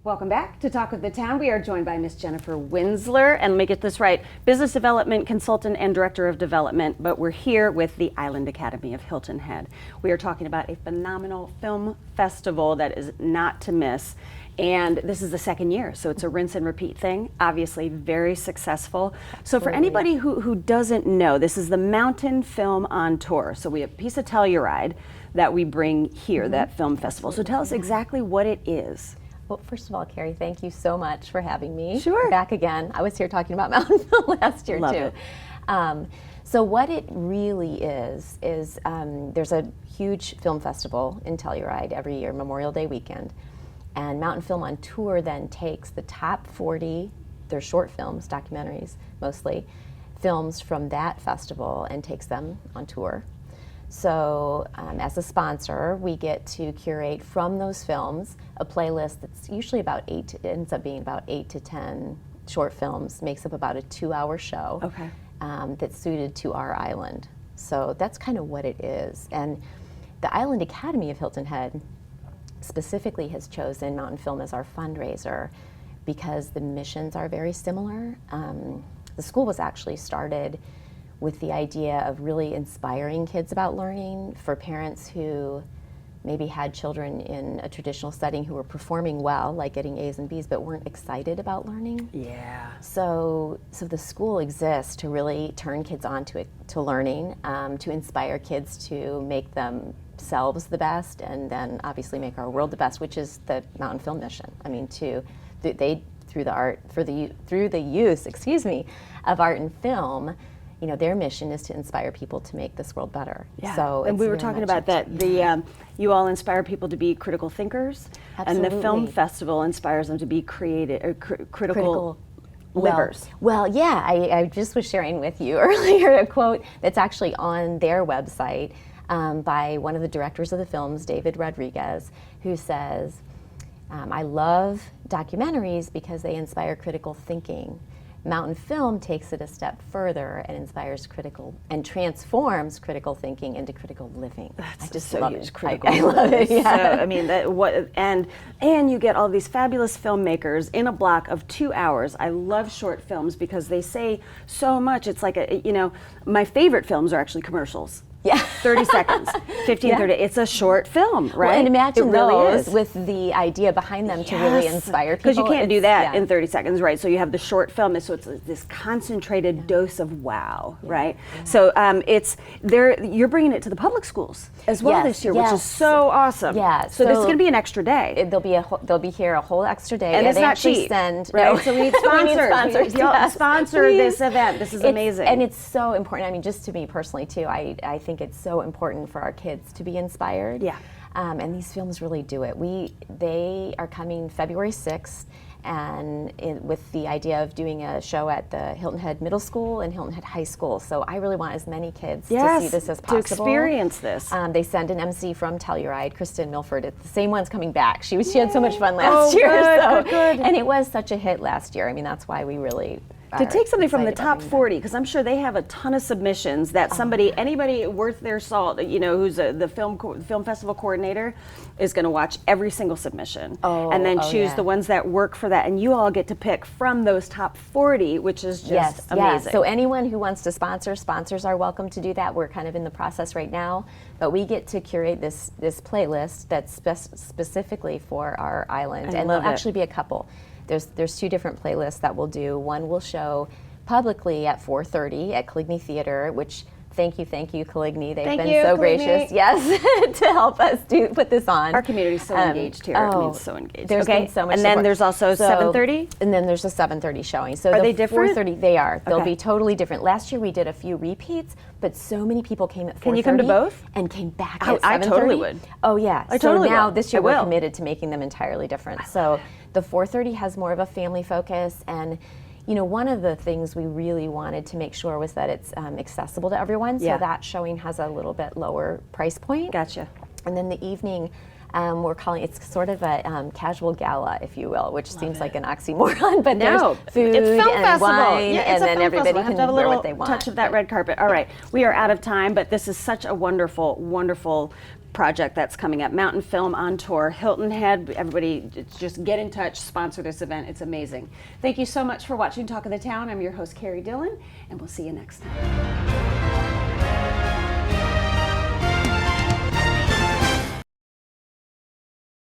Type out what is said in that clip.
Welcome back to Talk with the Town. We are joined by Miss Jennifer Winzeler, and let me get this right, Business Development Consultant and Director of Development, but we're here with the Island Academy of Hilton Head. We are talking about a phenomenal film festival that is not to miss, and this is the second year, so it's a rinse and repeat thing, obviously very successful. So for anybody who doesn't know, this is the Mountainfilm on Tour. So we have a piece of Telluride that we bring here, that film festival. So tell us exactly what it is. Well, first of all, Carrie, thank you so much for having me. Sure. Back again. I was here talking about Mountainfilm last year, Love too. It. So what it really is there's a huge film festival in Telluride every year, Memorial Day weekend. And Mountainfilm on Tour then takes the top 40, they're short films, documentaries mostly, films from that festival and takes them on tour. So as a sponsor, we get to curate from those films a playlist that's usually it ends up being about 8 to 10 short films, makes up about a 2-hour show. Okay. That's suited to our island. So that's kind of what it is. And the Island Academy of Hilton Head specifically has chosen Mountainfilm as our fundraiser because the missions are very similar. The school was actually started with the idea of really inspiring kids about learning for parents who maybe had children in a traditional setting who were performing well, like getting A's and B's, but weren't excited about learning. Yeah. So the school exists to really turn kids on to learning, to inspire kids to make themselves the best, and then obviously make our world the best, which is the Mountainfilm mission. I mean, through the use, of art and film, you know, their mission is to inspire people to make this world better. Yeah. So and we were talking about that. You all inspire people to be critical thinkers, Absolutely. and the film festival inspires them to be critical livers. Well, yeah, I just was sharing with you earlier a quote that's actually on their website by one of the directors of the films, David Rodriguez, who says, I love documentaries because they inspire critical thinking. Mountainfilm takes it a step further and transforms critical thinking into critical living. That's I just so love huge. it. Critical. I love it. Yeah. So, I mean, and you get all these fabulous filmmakers in a block of 2 hours. I love short films because they say so much. It's like my favorite films are actually commercials. Yeah. 30 seconds, 15, 30. It's a short film, right? Well, and imagine it really those is. with the idea behind them to really inspire people. Because you can't do that in 30 seconds, right? So you have the short film, so it's this concentrated dose of wow, right? Yeah. So you're bringing it to the public schools as well this year, which is so awesome. Yeah. So this is going to be an extra day. They'll be here a whole extra day. And it's not cheap, right? So we need sponsors. Sponsor this event. This is amazing. And it's so important. I mean, just to me personally too, I think it's so important for our kids to be inspired. Yeah. And these films really do it. They are coming February 6th, and with the idea of doing a show at the Hilton Head Middle School and Hilton Head High School. So I really want as many kids to see this as possible. To experience this. They send an MC from Telluride, Kristen Milford. It's the same one's coming back. She had so much fun last year. Good. And it was such a hit last year. I mean, that's why we really to take something from the top 40, because I'm sure they have a ton of submissions that anybody worth their salt, who's the film festival coordinator, is going to watch every single submission and then choose the ones that work for that. And you all get to pick from those top 40, which is just amazing. Yes. So anyone who wants to sponsors are welcome to do that. We're kind of in the process right now, but we get to curate this playlist that's specifically for our island, and there'll actually be a couple. There's 2 different playlists that we'll do. One will show publicly at 4:30 at Caligny Theater, which thank you, Caligny. They've been so gracious, to help us put this on. Our community's so engaged here. So engaged. There's been so much and support. then there's also 7:30? And then there's a 7:30 showing. So are they different? 4:30, they are. They'll be totally different. Last year we did a few repeats, but so many people came at 4:30. Can you come to both? And came back at 7:30. I totally would. Oh yeah. So now this year we're committed to making them entirely different. So the 4:30 has more of a family focus, and one of the things we really wanted to make sure was that it's accessible to everyone. So that showing has a little bit lower price point. Gotcha. And then the evening, we're calling it's sort of a casual gala, if you will, which seems like an oxymoron, but there's food it's film and festival. wine, Yeah, and then everybody can have a wear little what they want. touch of that red carpet. All right, we are out of time, but this is such a wonderful, wonderful project that's coming up. Mountainfilm on tour, Hilton Head. Everybody just get in touch, sponsor this event. It's amazing. Thank you so much for watching Talk of the Town. I'm your host, Carrie Dillon, and we'll see you next time.